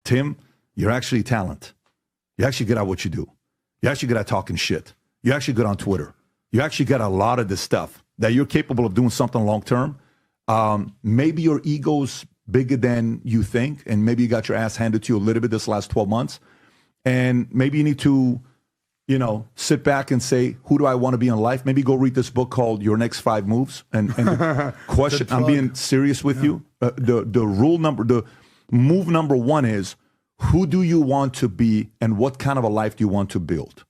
Tim, you're actually talent. You're actually good at what you do. You're actually good at talking shit. You're actually good on Twitter. You actually got a lot of this stuff that you're capable of doing something long term. Maybe your ego's bigger than you think, and maybe you got your ass handed to you a little bit this last 12 months. And maybe you need to, sit back and say, who do I want to be in life? Maybe go read this book called Your Next 5 Moves. And the question, I'm being serious with you. The move number 1 is, who do you want to be and what kind of a life do you want to build?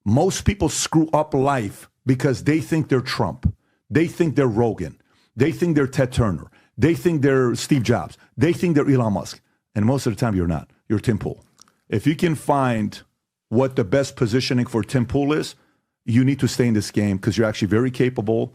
Most people screw up life because they think they're Trump. They think they're Rogan. They think they're Ted Turner. They think they're Steve Jobs. They think they're Elon Musk. And most of the time, you're not. You're Tim Pool. If you can find what the best positioning for Tim Pool is, you need to stay in this game because you're actually very capable.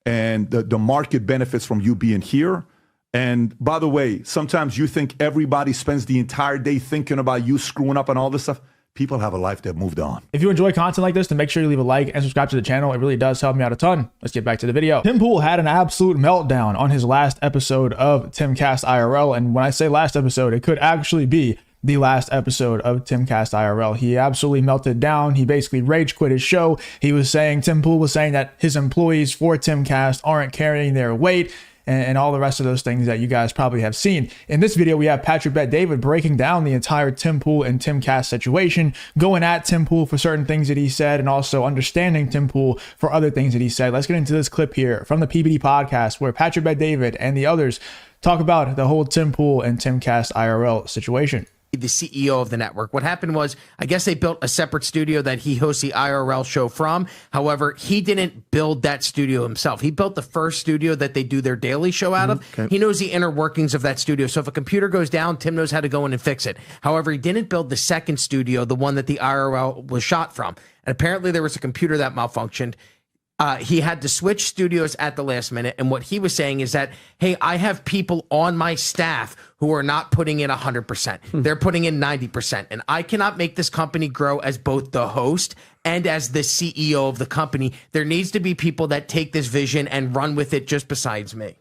And the market benefits from you being here. And by the way, sometimes you think everybody spends the entire day thinking about you screwing up and all this stuff. People have a life that moved on. If you enjoy content like this, then make sure you leave a like and subscribe to the channel. It really does help me out a ton. Let's get back to the video. Tim Pool had an absolute meltdown on his last episode of TimcastIRL. And when I say last episode, it could actually be the last episode of TimcastIRL. He absolutely melted down. He basically rage quit his show. Tim Pool was saying that his employees for Timcast aren't carrying their weight, and all the rest of those things that you guys probably have seen. In this video, we have Patrick Bet-David breaking down the entire Tim Pool and Timcast situation, going at Tim Pool for certain things that he said, and also understanding Tim Pool for other things that he said. Let's get into this clip here from the PBD Podcast, where Patrick Bet-David and the others talk about the whole Tim Pool and TimcastIRL situation. The CEO of the network. What happened was, I guess they built a separate studio that he hosts the IRL show from. However, he didn't build that studio himself. He built the first studio that they do their daily show out of. Okay. He knows the inner workings of that studio. So if a computer goes down, Tim knows how to go in and fix it. However, he didn't build the second studio, the one that the IRL was shot from. And apparently there was a computer that malfunctioned. He had to switch studios at the last minute. And what he was saying is that, hey, I have people on my staff who are not putting in 100%. They're putting in 90%. And I cannot make this company grow as both the host and as the CEO of the company. There needs to be people that take this vision and run with it just besides me.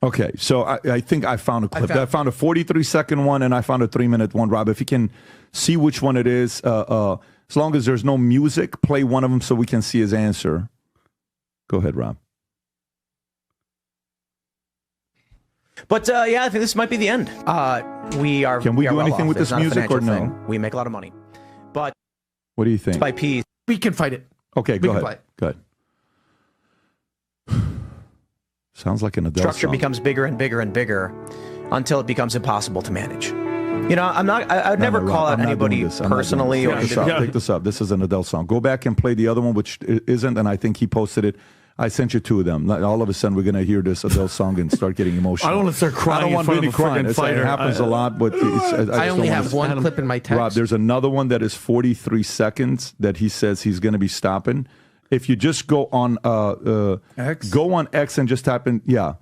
Okay, so I think I found a clip. I found a 43-second one, and I found a 3-minute one. Rob, if you can see which one it is, as long as there's no music, play one of them so we can see his answer. Go ahead, Rob. But yeah, I think this might be the end. Can we do anything with this music or no? We make a lot of money. But what do you think? By piece. We can fight it. Okay, go ahead. Go ahead. Sounds like an Adele structure song. Becomes bigger and bigger and bigger until it becomes impossible to manage. I would never call out anybody personally. Pick this up. This is an Adele song. Go back and play the other one, which isn't, and I think he posted it. I sent you 2 of them. All of a sudden, we're going to hear this Adele song and start getting emotional. I don't want to start crying. I don't want really crying. It happens a lot, but I only have one clip in my text. Rob, there's another one that is 43 seconds that he says he's going to be stopping. If you just go on X and just type in, yeah.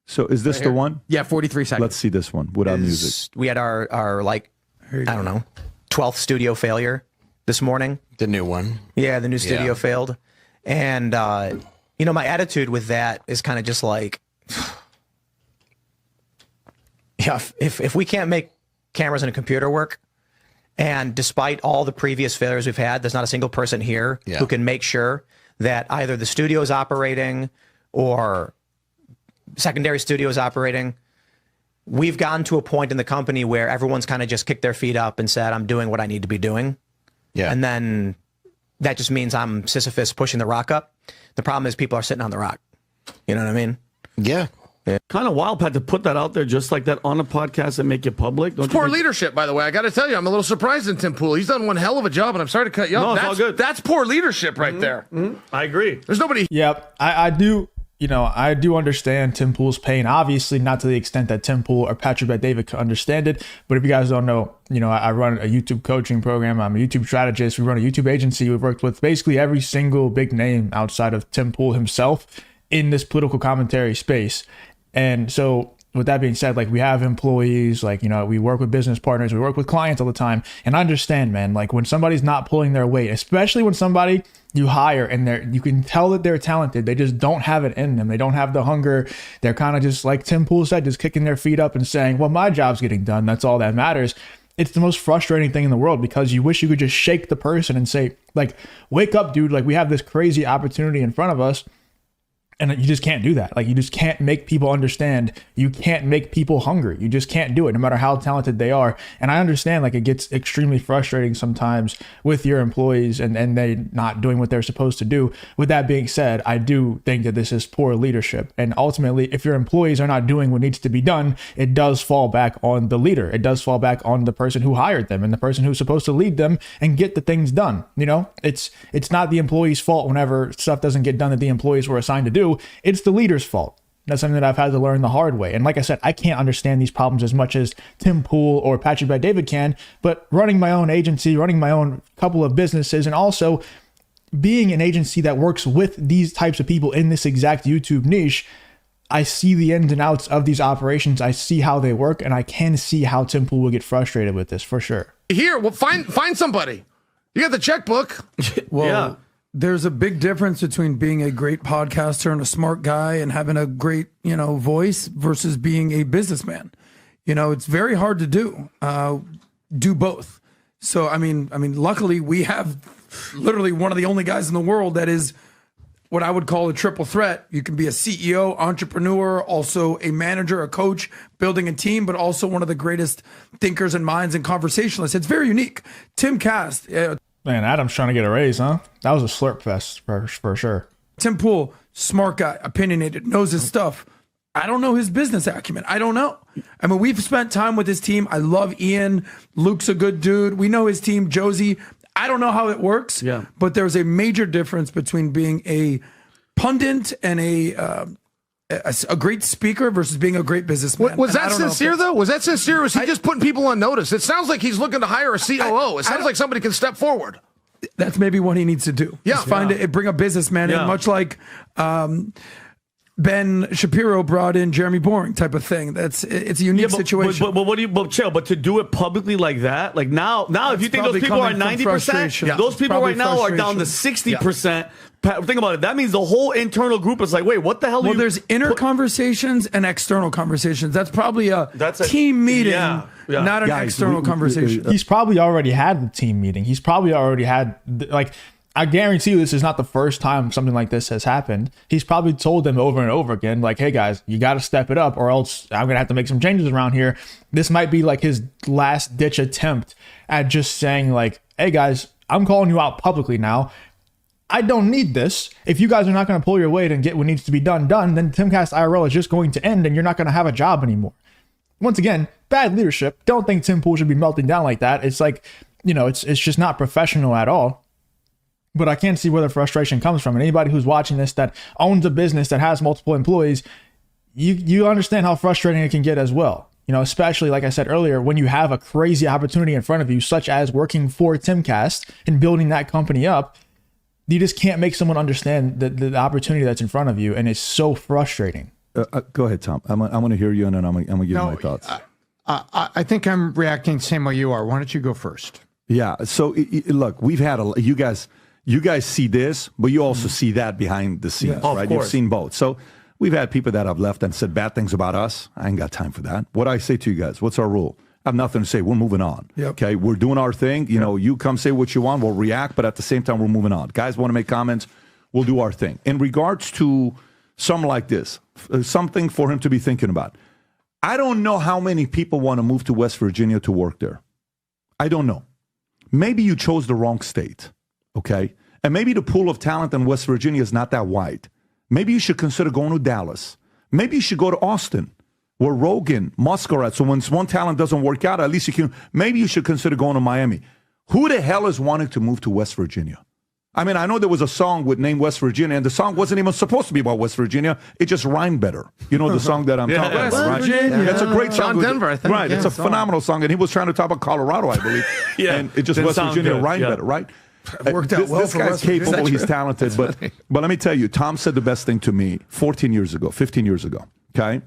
So is this the one? Yeah, 43 seconds. Let's see this one without music. We had our 12th studio failure this morning. The new one. Yeah, the new studio failed. And, my attitude with that is kind of just like, yeah, if we can't make cameras and a computer work, and despite all the previous failures we've had, there's not a single person here who can make sure that either the studio is operating or secondary studio is operating. We've gotten to a point in the company where everyone's kind of just kicked their feet up and said, I'm doing what I need to be doing. Yeah. And then that just means I'm Sisyphus pushing the rock up. The problem is people are sitting on the rock. You know what I mean? Yeah. Kind of wild, Pat, to put that out there just like that on a podcast and make it public. It's poor leadership, by the way. I got to tell you, I'm a little surprised in Tim Pool. He's done one hell of a job, and I'm sorry to cut you off. No, it's all good. That's poor leadership right there. I agree. There's nobody. Yep, I do. I do understand Tim Pool's pain. Obviously, not to the extent that Tim Pool or Patrick Bet-David could understand it. But if you guys don't know, I run a YouTube coaching program. I'm a YouTube strategist. We run a YouTube agency. We've worked with basically every single big name outside of Tim Pool himself in this political commentary space. And so with that being said, we have employees, we work with business partners, we work with clients all the time. And I understand, man, when somebody's not pulling their weight, especially when somebody you hire and you can tell that they're talented, they just don't have it in them. They don't have the hunger. They're kind of just like Tim Pool said, just kicking their feet up and saying, well, my job's getting done. That's all that matters. it's the most frustrating thing in the world because you wish you could just shake the person and say, like, wake up, dude. Like, we have this crazy opportunity in front of us. And you just can't do that. Like, you just can't make people understand. You can't make people hungry. You just can't do it, no matter how talented they are. And I understand, like, it gets extremely frustrating sometimes with your employees and they not doing what they're supposed to do. With that being said, I do think that this is poor leadership. And ultimately, if your employees are not doing what needs to be done, it does fall back on the leader. It does fall back on the person who hired them and the person who's supposed to lead them and get the things done. You know, it's not the employee's fault whenever stuff doesn't get done that the employees were assigned to do. It's the leader's fault. That's something that I've had to learn the hard way. And like I said, I can't understand these problems as much as Tim Pool or Patrick Bet David can, but running my own agency, running my own couple of businesses, and also being an agency that works with these types of people in this exact YouTube niche, I see the ins and outs of these operations. I see how they work, and I can see how Tim Pool will get frustrated with this for sure. Here, well, find somebody. You got the checkbook. Well, Yeah. there's a big difference between being a great podcaster and a smart guy and having a great, voice versus being a businessman. It's very hard to do both. So, I mean, luckily we have literally one of the only guys in the world that is what I would call a triple threat. You can be a CEO, entrepreneur, also a manager, a coach, building a team, but also one of the greatest thinkers and minds and conversationalists. It's very unique. Timcast, Man, Adam's trying to get a raise, huh? That was a slurp fest for sure. Tim Pool, smart guy, opinionated, knows his stuff. I don't know his business acumen. I don't know. I mean, we've spent time with his team. I love Ian. Luke's a good dude. We know his team, Josie. I don't know how it works, but there's a major difference between being a pundit and a great speaker versus being a great businessman. Was that sincere, though? Was that sincere, or was he just putting people on notice? It sounds like he's looking to hire a COO. It sounds like somebody can step forward. That's maybe what he needs to do. Yeah. Bring a businessman in, much like Ben Shapiro brought in Jeremy Boring type of thing. It's a unique situation. But to do it publicly like that, like now, if you think those people are 90%, those people right now are down to 60%. Think about it. That means the whole internal group is like, wait, what the hell? Well, there's inner conversations and external conversations. That's probably a team meeting, not an external conversation. He's probably already had the team meeting. He's probably already had, I guarantee you this is not the first time something like this has happened. He's probably told them over and over again, like, hey guys, you got to step it up or else I'm going to have to make some changes around here. This might be like his last ditch attempt at just saying like, hey guys, I'm calling you out publicly now. I don't need this. If you guys are not going to pull your weight and get what needs to be done, then TimcastIRL is just going to end and you're not going to have a job anymore. Once again, bad leadership. Don't think Tim Pool should be melting down like that. It's like, it's just not professional at all. But I can't see where the frustration comes from. And anybody who's watching this that owns a business that has multiple employees, you understand how frustrating it can get as well. Especially like I said earlier, when you have a crazy opportunity in front of you, such as working for Timcast and building that company up, you just can't make someone understand the opportunity that's in front of you. And it's so frustrating. Go ahead, Tom. I'm going to hear you and then I'm going to give you my thoughts. I think I'm reacting the same way you are. Why don't you go first? Yeah. So look, we've had you guys see this, but you also see that behind the scenes, right? You've seen both. So we've had people that have left and said bad things about us. I ain't got time for that. What I say to you guys, what's our rule? I have nothing to say. We're moving on. Okay. We're doing our thing. You come say what you want. We'll react, but at the same time, we're moving on. Guys want to make comments. We'll do our thing. In regards to something like this, something for him to be thinking about. I don't know how many people want to move to West Virginia to work there. I don't know. Maybe you chose the wrong state. Okay. And maybe the pool of talent in West Virginia is not that wide. Maybe you should consider going to Dallas. Maybe you should go to Austin, where Rogan, Muscat. So when one talent doesn't work out, at least you can. Maybe you should consider going to Miami. Who the hell is wanting to move to West Virginia? I mean, I know there was a song with name West Virginia, and the song wasn't even supposed to be about West Virginia. It just rhymed better. You know the song that I'm talking about, right? Virginia. It's a great song. John Denver, I think. Right, it's a phenomenal song, and he was trying to talk about Colorado, I believe. And it just West Virginia rhymed better, right? Worked out well this for guy's West Virginia. capable, he's talented, but let me tell you, Tom said the best thing to me 15 years ago, okay?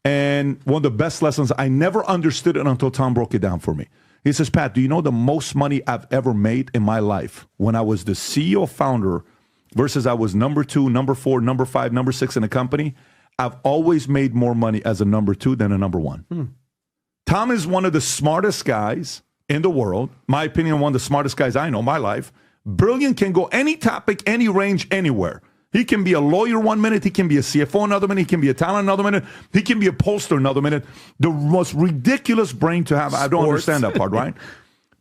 And one of the best lessons, I never understood it until Tom broke it down for me. He says, Pat, do you know the most money I've ever made in my life when I was the CEO founder versus I was number 2, number 4, number 5, number 6 in a company? I've always made more money as a number 2 than a number 1. Tom is one of the smartest guys in the world. My opinion, one of the smartest guys I know in my life. Brilliant, can go any topic, any range, anywhere. He can be a lawyer 1 minute. He can be a CFO another minute. He can be a talent another minute. He can be a pollster another minute. The most ridiculous brain to have. I don't understand that part, right?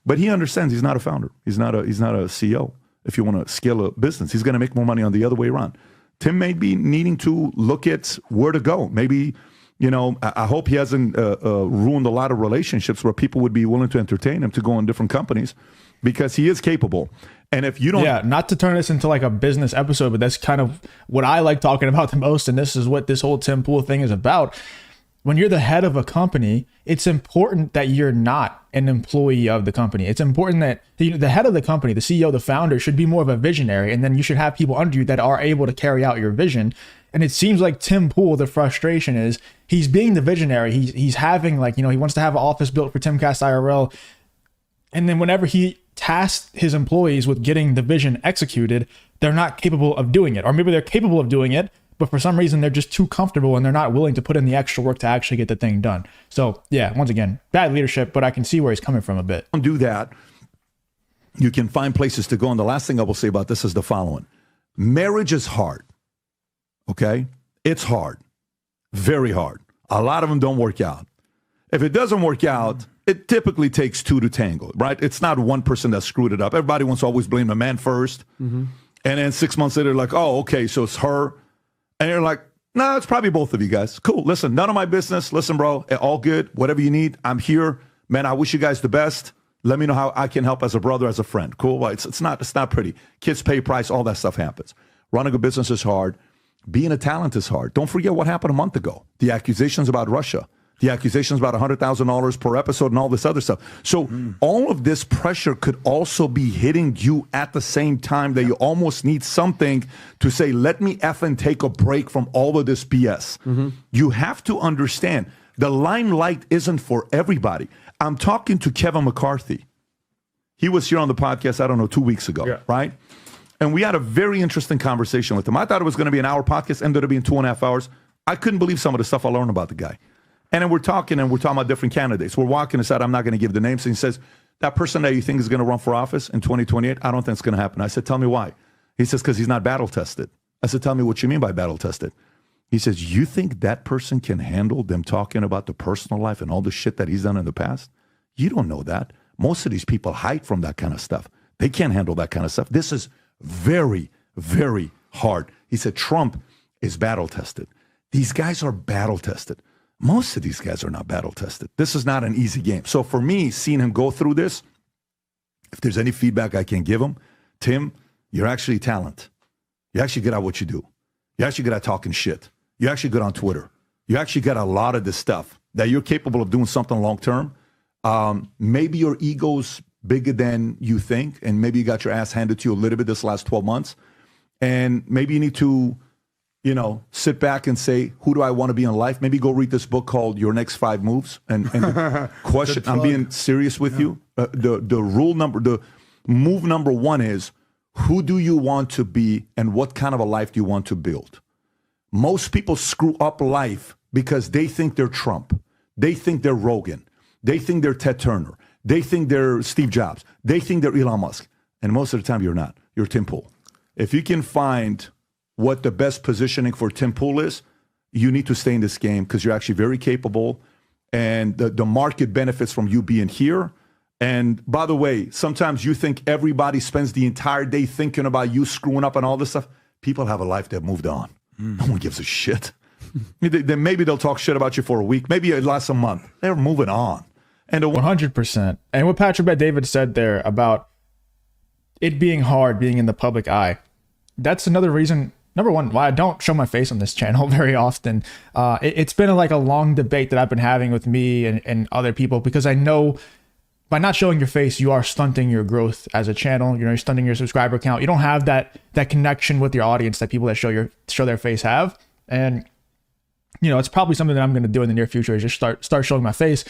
But he understands he's not a founder. He's not a CEO. If you want to scale a business, he's going to make more money on the other way around. Tim may be needing to look at where to go. Maybe, I hope he hasn't ruined a lot of relationships where people would be willing to entertain him to go in different companies, because he is capable. And if you don't... Yeah, not to turn this into like a business episode, but that's kind of what I like talking about the most. And this is what this whole Tim Pool thing is about. When you're the head of a company, it's important that you're not an employee of the company. It's important that the head of the company, the CEO, the founder, should be more of a visionary. And then you should have people under you that are able to carry out your vision. And it seems like Tim Pool, the frustration is he's being the visionary. He's having he wants to have an office built for TimcastIRL. And then whenever he tasks his employees with getting the vision executed, they're not capable of doing it. Or maybe they're capable of doing it, but for some reason they're just too comfortable and they're not willing to put in the extra work to actually get the thing done. So yeah, once again, bad leadership, but I can see where he's coming from a bit. Don't do that. You can find places to go. And the last thing I will say about this is the following. Marriage is hard. Okay? It's hard. Very hard. A lot of them don't work out. If it doesn't work out, it typically takes two to tango, right? It's not one person that screwed it up. Everybody wants to always blame the man first. Mm-hmm. And then 6 months later, like, oh, okay, so it's her. And you're like, no, it's probably both of you guys. Cool. Listen, none of my business. Listen, bro, all good. Whatever you need, I'm here. Man, I wish you guys the best. Let me know how I can help as a brother, as a friend. Cool. Well, it's not pretty. Kids pay price. All that stuff happens. Running a business is hard. Being a talent is hard. Don't forget what happened a month ago. The accusations about Russia. The accusations about $100,000 per episode and all this other stuff. So all of this pressure could also be hitting you at the same time that you almost need something to say, let me effing take a break from all of this BS. Mm-hmm. You have to understand the limelight isn't for everybody. I'm talking to Kevin McCarthy. He was here on the podcast, 2 weeks ago, right? And we had a very interesting conversation with him. I thought it was going to be an hour podcast, ended up being 2.5 hours. I couldn't believe some of the stuff I learned about the guy. And then we're talking about different candidates. We're walking aside. I'm not going to give the names. And he says, that person that you think is going to run for office in 2028, I don't think it's going to happen. I said, tell me why. He says, because he's not battle tested. I said, tell me what you mean by battle tested. He says, you think that person can handle them talking about the personal life and all the shit that he's done in the past? You don't know that. Most of these people hide from that kind of stuff. They can't handle that kind of stuff. This is very, very hard. He said, Trump is battle tested. These guys are battle tested. Most of these guys are not battle tested. This is not an easy game. So for me, seeing him go through this, if there's any feedback I can give him, Tim, you're actually talent. You actually good at what you do. You're actually good at talking shit. You're actually good on Twitter. You actually got a lot of this stuff that you're capable of doing something long term. Maybe your ego's bigger than you think, and maybe you got your ass handed to you a little bit this last 12 months. And maybe you need to sit back and say, who do I want to be in life? Maybe go read this book called Your Next 5 Moves. And the question, I'm being serious with you. The move number one is, who do you want to be and what kind of a life do you want to build? Most people screw up life because they think they're Trump. They think they're Rogan. They think they're Ted Turner. They think they're Steve Jobs. They think they're Elon Musk. And most of the time, you're not. You're Tim Pool. If you can find what the best positioning for Tim Pool is, you need to stay in this game because you're actually very capable and the market benefits from you being here. And by the way, sometimes you think everybody spends the entire day thinking about you screwing up and all this stuff. People have a life that moved on. No one gives a shit. Maybe they'll talk shit about you for a week. Maybe it lasts a month. They're moving on. And 100%. And what Patrick Bet David said there about it being hard being in the public eye, that's another reason, number one, why I don't show my face on this channel very often. It's been a long debate that I've been having with me and other people, because I know by not showing your face, you are stunting your growth as a channel. You're stunting your subscriber count. You don't have that connection with your audience that people that show their face have. And it's probably something that I'm going to do in the near future, is just start showing my face.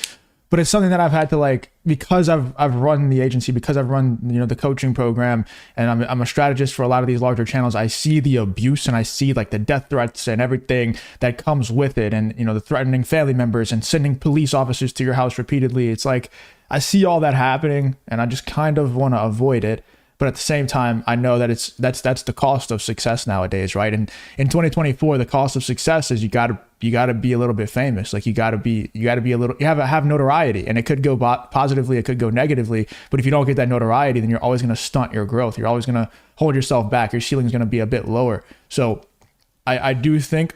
But it's something that I've had to because I've run the agency, because I've run the coaching program, and I'm a strategist for a lot of these larger channels. I see the abuse and I see the death threats and everything that comes with it, and the threatening family members and sending police officers to your house repeatedly. It's I I see all that happening and I just kind of want to avoid it. But at the same time, I know that that's the cost of success nowadays, right? And in 2024, the cost of success is you gotta be a little bit famous. Like you gotta be a little, have notoriety, and it could go positively, it could go negatively. But if you don't get that notoriety, then you're always gonna stunt your growth. You're always gonna hold yourself back. Your ceiling's gonna be a bit lower. So I do think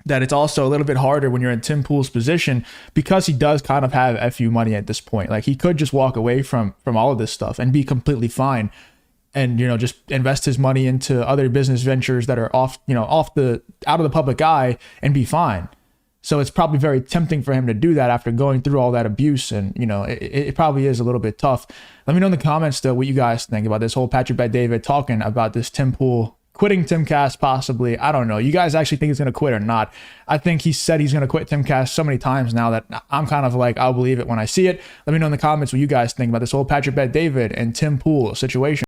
that it's also a little bit harder when you're in Tim Pool's position, because he does kind of have FU money at this point. Like he could just walk away from all of this stuff and be completely fine, and just invest his money into other business ventures that are out of the public eye and be fine. So it's probably very tempting for him to do that after going through all that abuse, and it probably is a little bit tough. Let me know in the comments though what you guys think about this whole Patrick Bet-David talking about this Tim Pool quitting Timcast possibly. I don't know. You guys actually think he's going to quit or not? I think he said he's going to quit Timcast so many times now that I'm kind of like, I'll believe it when I see it. Let me know in the comments what you guys think about this whole Patrick Bet-David and Tim Pool situation.